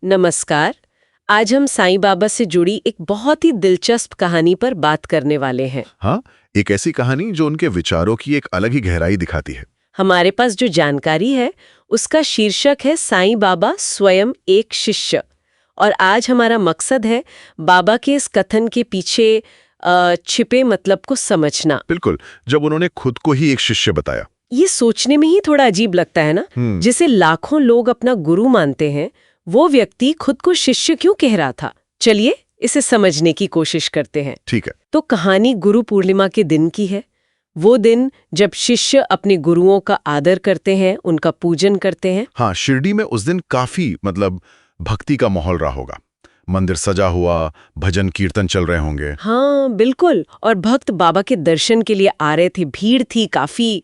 नमस्कार। आज हम साईं बाबा से जुड़ी एक बहुत ही दिलचस्प कहानी पर बात करने वाले हैं। हाँ, एक ऐसी कहानी जो उनके विचारों की एक अलग ही गहराई दिखाती है। हमारे पास जो जानकारी है उसका शीर्षक है साईं बाबा स्वयं एक शिष्य। और आज हमारा मकसद है बाबा के इस कथन के पीछे छिपे मतलब को समझना। बिल्कुल, जब उन्होंने खुद को ही एक शिष्य बताया। ये सोचने में ही थोड़ा अजीब लगता है ना, जिसे लाखों लोग अपना गुरु मानते हैं, वो व्यक्ति खुद को शिष्य क्यों कह रहा था। चलिए इसे समझने की कोशिश करते हैं। ठीक है। तो कहानी गुरु पूर्णिमा के दिन की है। वो दिन जब शिष्य अपने गुरुओं का आदर करते हैं, उनका पूजन करते हैं। हाँ, शिरडी में उस दिन काफी भक्ति का माहौल रहा होगा। मंदिर सजा हुआ, भजन कीर्तन चल रहे होंगे। हाँ बिल्कुल, और भक्त बाबा के दर्शन के लिए आ रहे थे, भीड़ थी काफी।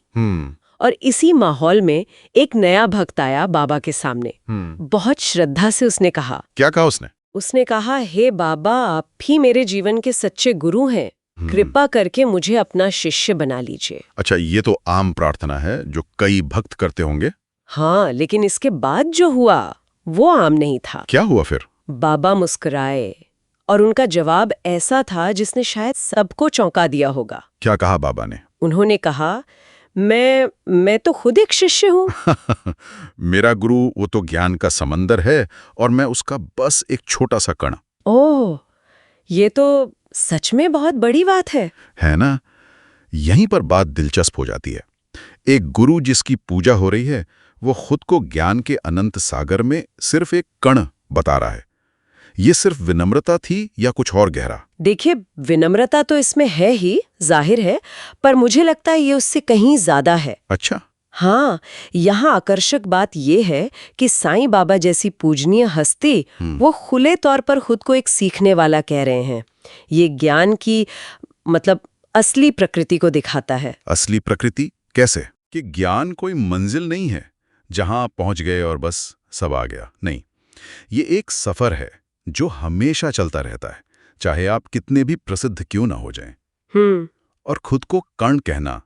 और इसी माहौल में एक नया भक्त आया बाबा के सामने। बहुत श्रद्धा से उसने कहा। क्या कहा उसने? उसने कहा, हे बाबा, आप ही मेरे जीवन के सच्चे गुरु हैं, कृपा करके मुझे अपना शिष्य बना लीजिए। अच्छा, ये तो आम प्रार्थना है जो कई भक्त करते होंगे। हाँ, लेकिन इसके बाद जो हुआ वो आम नहीं था। क्या हुआ फिर? बाबा मुस्कुराए और उनका जवाब ऐसा था जिसने शायद सबको चौंका दिया होगा। क्या कहा बाबा ने? उन्होंने कहा, मैं तो खुद एक शिष्य हूँ। मेरा गुरु वो तो ज्ञान का समंदर है और मैं उसका बस एक छोटा सा कण। ओह, ये तो सच में बहुत बड़ी बात है ना? यहीं पर बात दिलचस्प हो जाती है। एक गुरु जिसकी पूजा हो रही है, वो खुद को ज्ञान के अनंत सागर में सिर्फ एक कण बता रहा है। ये सिर्फ विनम्रता थी या कुछ और गहरा? देखिए, विनम्रता तो इसमें है ही, जाहिर है, पर मुझे लगता है ये उससे कहीं ज्यादा है। अच्छा। हाँ, यहाँ आकर्षक बात ये है कि साईं बाबा जैसी पूजनीय हस्ती वो खुले तौर पर खुद को एक सीखने वाला कह रहे हैं। ये ज्ञान की असली प्रकृति को दिखाता है। असली प्रकृति कैसे? कि ज्ञान कोई मंजिल नहीं है जहां आप पहुंच गए और बस सब आ गया। नहीं, ये एक सफर है जो हमेशा चलता रहता है, चाहे आप कितने भी प्रसिद्ध क्यों ना हो जाएं। और खुद को कण कहना,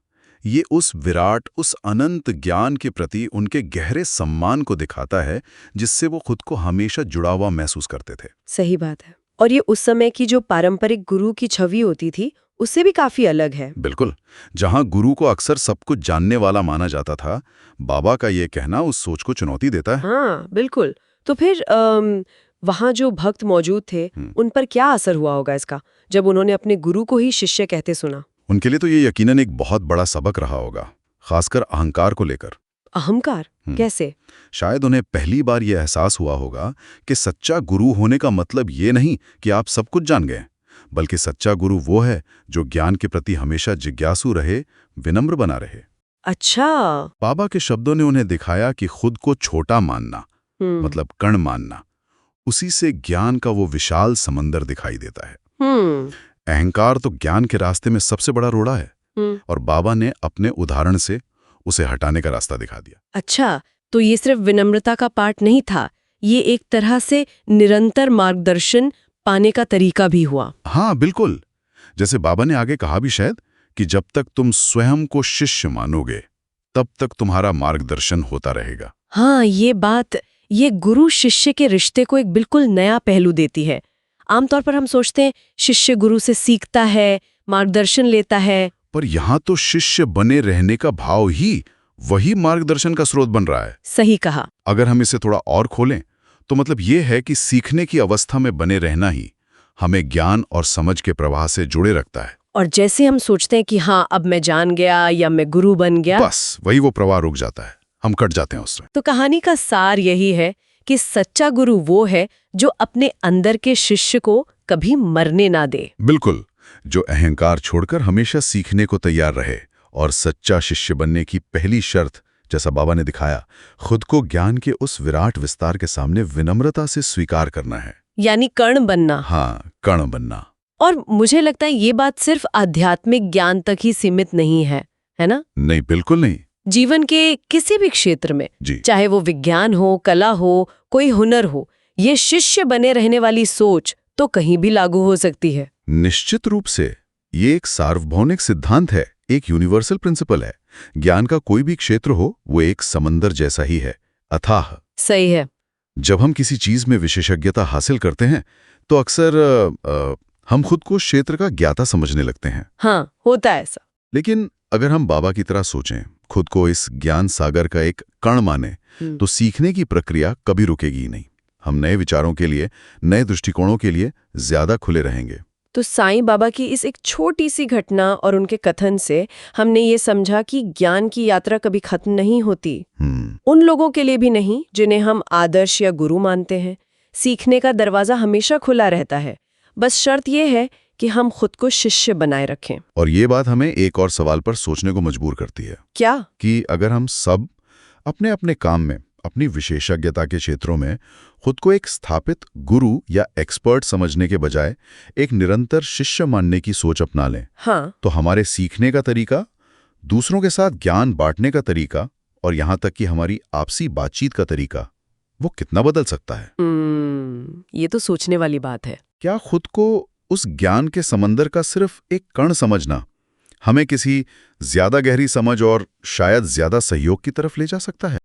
ये उस विराट, उस अनंत ज्ञान के प्रति उनके गहरे सम्मान को दिखाता है, जिससे वो खुद को हमेशा जुड़ा हुआ महसूस करते थे। सही बात है। और ये उस समय की जो पारंपरिक गुरु की छवि होती थी उससे भी काफी अलग है। बिल्कुल। जहां गुरु को अक्सर सब कुछ जानने वाला माना जाता था, बाबा का ये कहना उस सोच को चुनौती देता है। हाँ बिल्कुल। तो फिर वहाँ जो भक्त मौजूद थे उन पर क्या असर हुआ होगा इसका, जब उन्होंने अपने गुरु को ही शिष्य कहते सुना? उनके लिए तो ये यकीनन एक बहुत बड़ा सबक रहा होगा, खासकर अहंकार को लेकर। अहंकार कैसे? शायद उन्हें पहली बार यह एहसास हुआ होगा कि सच्चा गुरु होने का मतलब ये नहीं कि आप सब कुछ जान गए, बल्कि सच्चा गुरु वो है जो ज्ञान के प्रति हमेशा जिज्ञासु रहे, विनम्र बना रहे। अच्छा। बाबा के शब्दों ने उन्हें दिखाया कि खुद को छोटा मानना, कण मानना, उसी से ज्ञान का वो विशाल समंदर दिखाई देता है। अहंकार तो ज्ञान के रास्ते में सबसे बड़ा रोड़ा है, और बाबा ने अपने उदाहरण से उसे हटाने का रास्ता दिखा दिया। अच्छा, तो ये सिर्फ विनम्रता का पाठ नहीं था, ये एक तरह से निरंतर मार्गदर्शन पाने का तरीका भी हुआ। हाँ बिल्कुल। जैसे बाबा ने आगे कहा भी शायद कि जब तक तुम स्वयं को शिष्य मानोगे, तब तक तुम्हारा मार्गदर्शन होता रहेगा। हाँ, ये बात ये गुरु शिष्य के रिश्ते को एक बिल्कुल नया पहलू देती है। आमतौर पर हम सोचते हैं शिष्य गुरु से सीखता है, मार्गदर्शन लेता है, पर यहाँ तो शिष्य बने रहने का भाव ही वही मार्गदर्शन का स्रोत बन रहा है। सही कहा। अगर हम इसे थोड़ा और खोलें तो मतलब ये है कि सीखने की अवस्था में बने रहना ही हमें ज्ञान और समझ के प्रवाह से जुड़े रखता है। और जैसे हम सोचते हैं कि हाँ अब मैं जान गया या मैं गुरु बन गया, बस वही वो प्रवाह रुक जाता है, हम कट जाते हैं उसमें। तो कहानी का सार यही है कि सच्चा गुरु वो है जो अपने अंदर के शिष्य को कभी मरने ना दे। बिल्कुल, जो अहंकार छोड़कर हमेशा सीखने को तैयार रहे। और सच्चा शिष्य बनने की पहली शर्त, जैसा बाबा ने दिखाया, खुद को ज्ञान के उस विराट विस्तार के सामने विनम्रता से स्वीकार करना है, यानी कण बनना। हाँ, कण बनना। और मुझे लगता है ये बात सिर्फ आध्यात्मिक ज्ञान तक ही सीमित नहीं है ना? नहीं, बिल्कुल नहीं। जीवन के किसी भी क्षेत्र में, चाहे वो विज्ञान हो, कला हो, कोई हुनर हो, ये शिष्य बने रहने वाली सोच तो कहीं भी लागू हो सकती है। निश्चित रूप से ये एक सार्वभौमिक सिद्धांत है, एक यूनिवर्सल प्रिंसिपल है। ज्ञान का कोई भी क्षेत्र हो, वो एक समंदर जैसा ही है, अथाह। सही है। जब हम किसी चीज में विशेषज्ञता हासिल करते हैं तो अक्सर हम खुद को क्षेत्र का ज्ञाता समझने लगते हैं। हाँ, होता है ऐसा। लेकिन अगर हम बाबा की तरह सोचें, खुद को इस ज्ञान सागर का एक कण माने, तो सीखने की प्रक्रिया कभी रुकेगी ही नहीं। हम नए विचारों के लिए, नए दृष्टिकोणों के लिए ज्यादा खुले रहेंगे। तो साईं बाबा की इस एक छोटी सी घटना और उनके कथन से हमने ये समझा कि ज्ञान की यात्रा कभी खत्म नहीं होती। उन लोगों के लिए भी नहीं जिन्हें हम आदर्श या गुरु मानते हैं। सीखने का दरवाजा हमेशा खुला रहता है, बस शर्त यह है कि हम खुद को शिष्य बनाए रखें। और ये बात हमें एक और सवाल पर सोचने को मजबूर करती है। क्या? कि अगर हम सब अपने अपने काम में, अपनी विशेषज्ञता के क्षेत्रों में खुद को एक स्थापित गुरु या एक्सपर्ट समझने के बजाय एक निरंतर शिष्य मानने की सोच अपना लें, हाँ, तो हमारे सीखने का तरीका, दूसरों के साथ ज्ञान बांटने का तरीका और यहाँ तक कि हमारी आपसी बातचीत का तरीका, वो कितना बदल सकता है। ये तो सोचने वाली बात है। क्या खुद को उस ज्ञान के समंदर का सिर्फ एक कण समझना हमें किसी ज्यादा गहरी समझ और शायद ज्यादा सहयोग की तरफ ले जा सकता है?